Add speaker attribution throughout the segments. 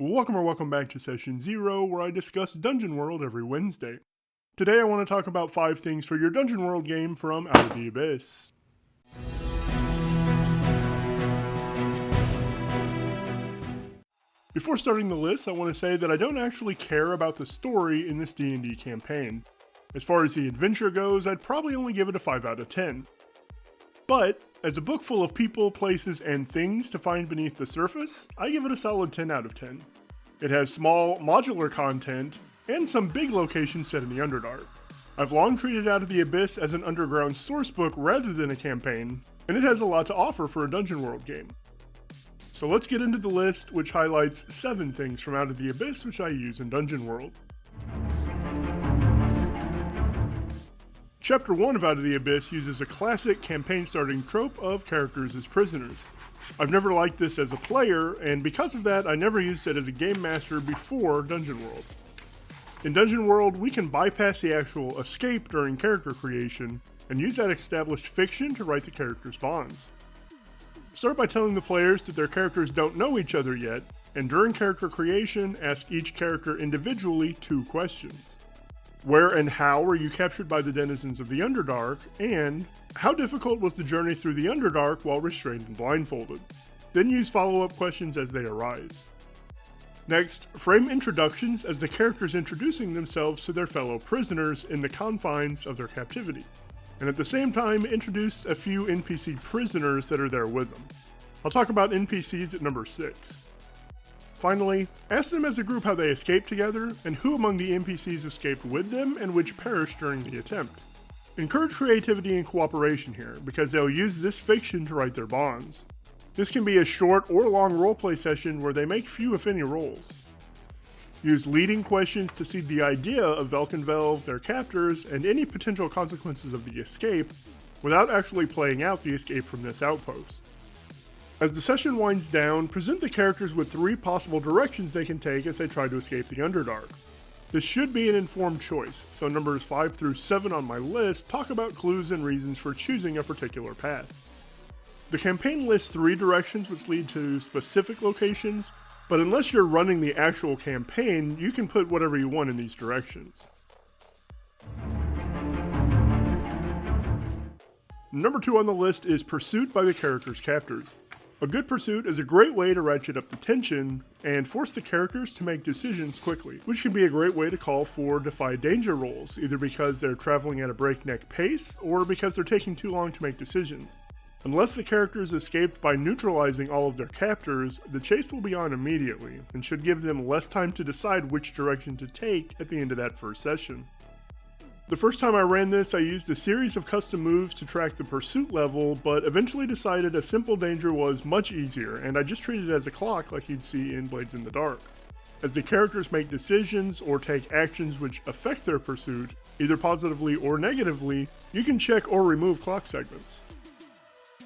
Speaker 1: Welcome back to Session 0, where I discuss Dungeon World every Wednesday. Today I want to talk about 5 things for your Dungeon World game from Out of the Abyss. Before starting the list, I want to say that I don't actually care about the story in this D&D campaign. As far as the adventure goes, I'd probably only give it a 5 out of 10. But, as a book full of people, places, and things to find beneath the surface, I give it a solid 10 out of 10. It has small, modular content, and some big locations set in the Underdark. I've long treated Out of the Abyss as an underground sourcebook rather than a campaign, and it has a lot to offer for a Dungeon World game. So let's get into the list, which highlights 7 things from Out of the Abyss which I use in Dungeon World. Chapter 1 of Out of the Abyss uses a classic campaign starting trope of characters as prisoners. I've never liked this as a player, and because of that, I never used it as a game master before Dungeon World. In Dungeon World, we can bypass the actual escape during character creation, and use that established fiction to write the characters' bonds. Start by telling the players that their characters don't know each other yet, and during character creation, ask each character individually 2 questions. Where and how were you captured by the denizens of the Underdark, and how difficult was the journey through the Underdark while restrained and blindfolded? Then use follow-up questions as they arise. Next, frame introductions as the characters introducing themselves to their fellow prisoners in the confines of their captivity. And at the same time, introduce a few NPC prisoners that are there with them. I'll talk about NPCs at number 6. Finally, ask them as a group how they escaped together, and who among the NPCs escaped with them and which perished during the attempt. Encourage creativity and cooperation here, because they'll use this fiction to write their bonds. This can be a short or long roleplay session where they make few if any rolls. Use leading questions to seed the idea of Velkenvelv, their captors, and any potential consequences of the escape, without actually playing out the escape from this outpost. As the session winds down, present the characters with 3 possible directions they can take as they try to escape the Underdark. This should be an informed choice, so numbers 5 through 7 on my list talk about clues and reasons for choosing a particular path. The campaign lists 3 directions which lead to specific locations, but unless you're running the actual campaign, you can put whatever you want in these directions. Number 2 on the list is pursuit by the characters' captors. A good pursuit is a great way to ratchet up the tension and force the characters to make decisions quickly, which can be a great way to call for defy danger rolls, either because they're traveling at a breakneck pace or because they're taking too long to make decisions. Unless the characters escaped by neutralizing all of their captors, the chase will be on immediately, and should give them less time to decide which direction to take at the end of that first session. The first time I ran this, I used a series of custom moves to track the pursuit level, but eventually decided a simple danger was much easier, and I just treated it as a clock like you'd see in Blades in the Dark. As the characters make decisions or take actions which affect their pursuit, either positively or negatively, you can check or remove clock segments.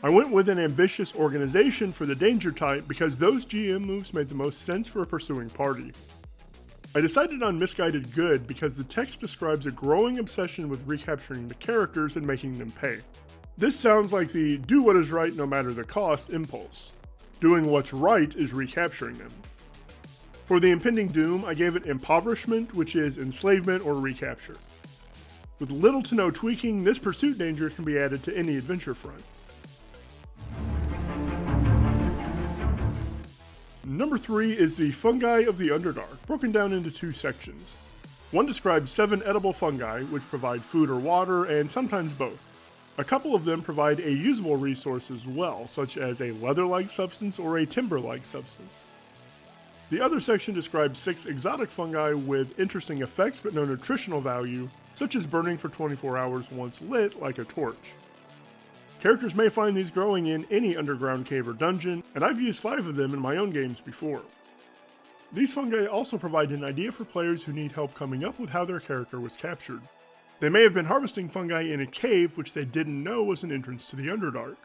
Speaker 1: I went with an ambitious organization for the danger type because those GM moves made the most sense for a pursuing party. I decided on Misguided Good because the text describes a growing obsession with recapturing the characters and making them pay. This sounds like the do what is right no matter the cost impulse. Doing what's right is recapturing them. For the impending doom, I gave it Impoverishment, which is enslavement or recapture. With little to no tweaking, this pursuit danger can be added to any adventure front. Number 3 is the Fungi of the Underdark, broken down into 2 sections. One describes 7 edible fungi, which provide food or water, and sometimes both. A couple of them provide a usable resource as well, such as a leather-like substance or a timber-like substance. The other section describes 6 exotic fungi with interesting effects but no nutritional value, such as burning for 24 hours once lit like a torch. Characters may find these growing in any underground cave or dungeon, and I've used 5 of them in my own games before. These fungi also provide an idea for players who need help coming up with how their character was captured. They may have been harvesting fungi in a cave which they didn't know was an entrance to the Underdark.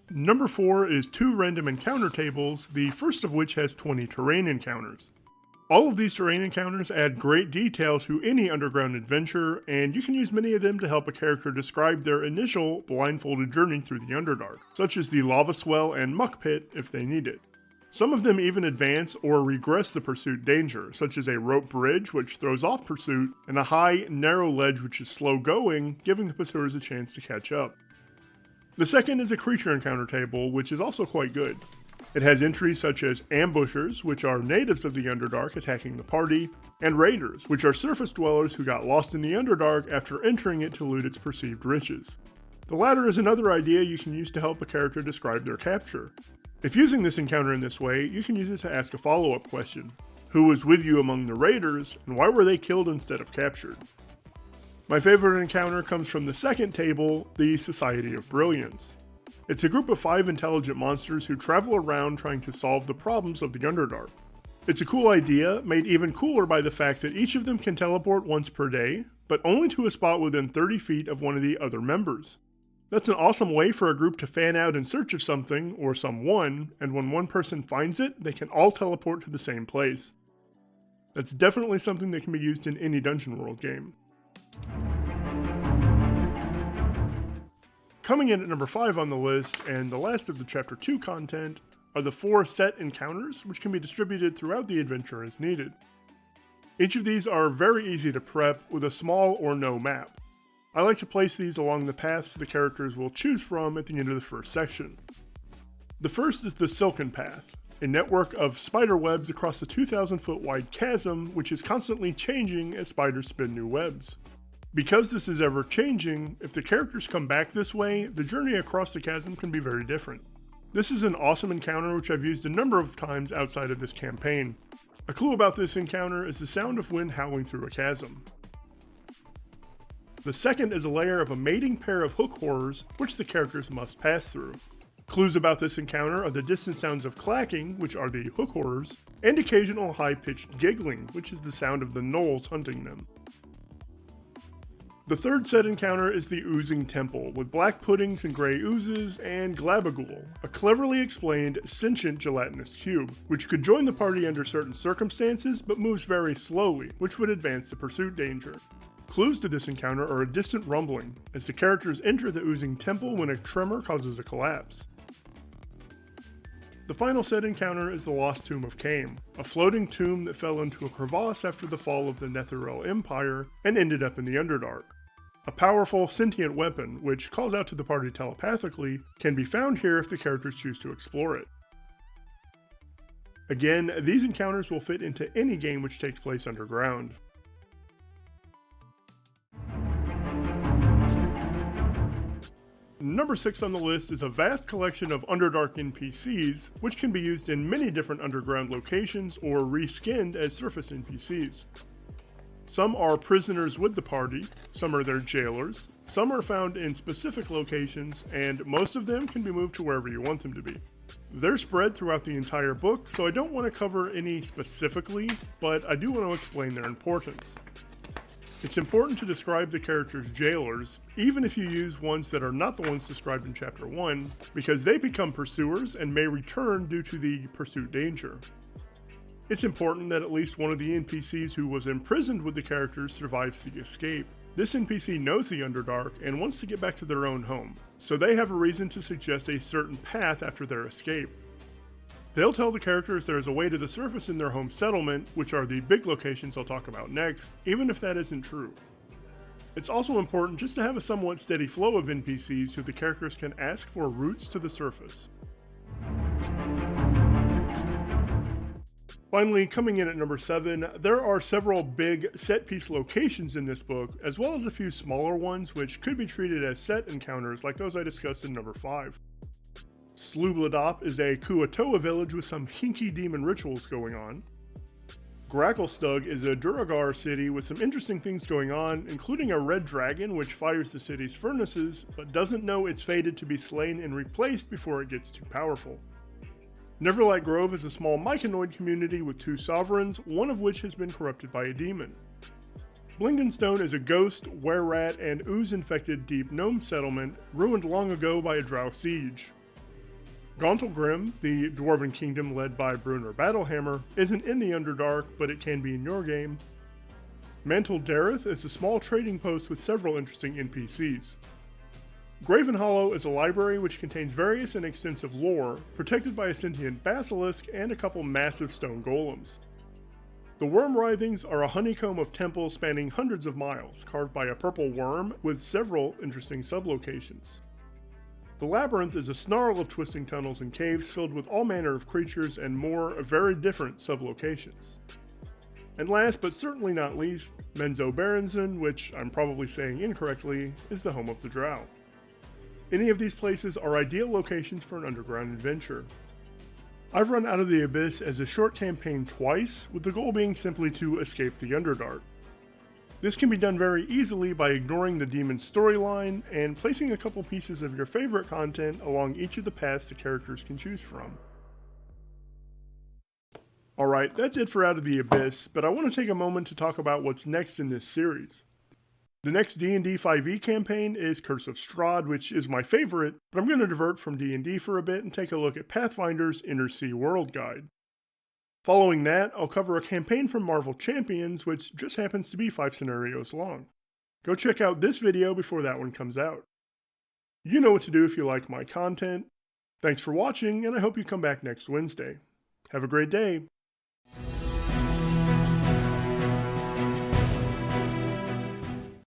Speaker 1: Number 4 is 2 random encounter tables, the first of which has 20 terrain encounters. All of these terrain encounters add great detail to any underground adventure, and you can use many of them to help a character describe their initial blindfolded journey through the Underdark, such as the lava swell and muck pit if they need it. Some of them even advance or regress the pursuit danger, such as a rope bridge which throws off pursuit, and a high, narrow ledge which is slow going, giving the pursuers a chance to catch up. The second is a creature encounter table, which is also quite good. It has entries such as ambushers, which are natives of the Underdark attacking the party, and raiders, which are surface dwellers who got lost in the Underdark after entering it to loot its perceived riches. The latter is another idea you can use to help a character describe their capture. If using this encounter in this way, you can use it to ask a follow-up question. Who was with you among the raiders, and why were they killed instead of captured? My favorite encounter comes from the second table, the Society of Brilliance. It's a group of 5 intelligent monsters who travel around trying to solve the problems of the Underdark. It's a cool idea, made even cooler by the fact that each of them can teleport once per day, but only to a spot within 30 feet of one of the other members. That's an awesome way for a group to fan out in search of something, or someone, and when one person finds it, they can all teleport to the same place. That's definitely something that can be used in any Dungeon World game. Coming in at number 5 on the list, and the last of the Chapter 2 content, are the 4 set encounters, which can be distributed throughout the adventure as needed. Each of these are very easy to prep with a small or no map. I like to place these along the paths the characters will choose from at the end of the first section. The first is the Silken Path, a network of spider webs across a 2,000 foot wide chasm which is constantly changing as spiders spin new webs. Because this is ever changing, if the characters come back this way, the journey across the chasm can be very different. This is an awesome encounter which I've used a number of times outside of this campaign. A clue about this encounter is the sound of wind howling through a chasm. The second is a layer of a mating pair of hook horrors, which the characters must pass through. Clues about this encounter are the distant sounds of clacking, which are the hook horrors, and occasional high-pitched giggling, which is the sound of the gnolls hunting them. The third set encounter is the Oozing Temple, with black puddings and gray oozes, and Glabagool, a cleverly explained sentient gelatinous cube, which could join the party under certain circumstances, but moves very slowly, which would advance the pursuit danger. Clues to this encounter are a distant rumbling, as the characters enter the Oozing Temple when a tremor causes a collapse. The final set encounter is the Lost Tomb of Cain, a floating tomb that fell into a crevasse after the fall of the Netherrealm Empire and ended up in the Underdark. A powerful sentient weapon, which calls out to the party telepathically, can be found here if the characters choose to explore it. Again, these encounters will fit into any game which takes place underground. Number 6 on the list is a vast collection of Underdark NPCs, which can be used in many different underground locations or reskinned as surface NPCs. Some are prisoners with the party, some are their jailers, some are found in specific locations, and most of them can be moved to wherever you want them to be. They're spread throughout the entire book, so I don't want to cover any specifically, but I do want to explain their importance. It's important to describe the characters' jailers, even if you use ones that are not the ones described in Chapter 1, because they become pursuers and may return due to the pursuit danger. It's important that at least one of the NPCs who was imprisoned with the characters survives the escape. This NPC knows the Underdark and wants to get back to their own home, so they have a reason to suggest a certain path after their escape. They'll tell the characters there is a way to the surface in their home settlement, which are the big locations I'll talk about next, even if that isn't true. It's also important just to have a somewhat steady flow of NPCs who the characters can ask for routes to the surface. Finally, coming in at number 7, there are several big set-piece locations in this book, as well as a few smaller ones which could be treated as set encounters like those I discussed in number 5. Slubladop is a Kuatoa village with some hinky demon rituals going on. Gracklestug is a Duragar city with some interesting things going on, including a red dragon which fires the city's furnaces, but doesn't know it's fated to be slain and replaced before it gets too powerful. Neverlight Grove is a small myconoid community with 2 sovereigns, one of which has been corrupted by a demon. Blingdenstone is a ghost, were-rat, and ooze-infected deep gnome settlement, ruined long ago by a drow siege. Gauntlgrim, the dwarven kingdom led by Brunner Battlehammer, isn't in the Underdark, but it can be in your game. Mantle Dareth is a small trading post with several interesting NPCs. Graven Hollow is a library which contains various and extensive lore, protected by a sentient basilisk and a couple massive stone golems. The Worm Writhings are a honeycomb of temples spanning hundreds of miles, carved by a purple worm with several interesting sublocations. The Labyrinth is a snarl of twisting tunnels and caves filled with all manner of creatures and more very different sublocations. And last but certainly not least, Menzo Berenzon, which I'm probably saying incorrectly, is the home of the Drow. Any of these places are ideal locations for an underground adventure. I've run Out of the Abyss as a short campaign twice, with the goal being simply to escape the Underdark. This can be done very easily by ignoring the demon storyline and placing a couple pieces of your favorite content along each of the paths the characters can choose from. Alright, that's it for Out of the Abyss, but I want to take a moment to talk about what's next in this series. The next D&D 5e campaign is Curse of Strahd, which is my favorite, but I'm going to divert from D&D for a bit and take a look at Pathfinder's Inner Sea World Guide. Following that, I'll cover a campaign from Marvel Champions, which just happens to be 5 scenarios long. Go check out this video before that one comes out. You know what to do if you like my content. Thanks for watching, and I hope you come back next Wednesday. Have a great day.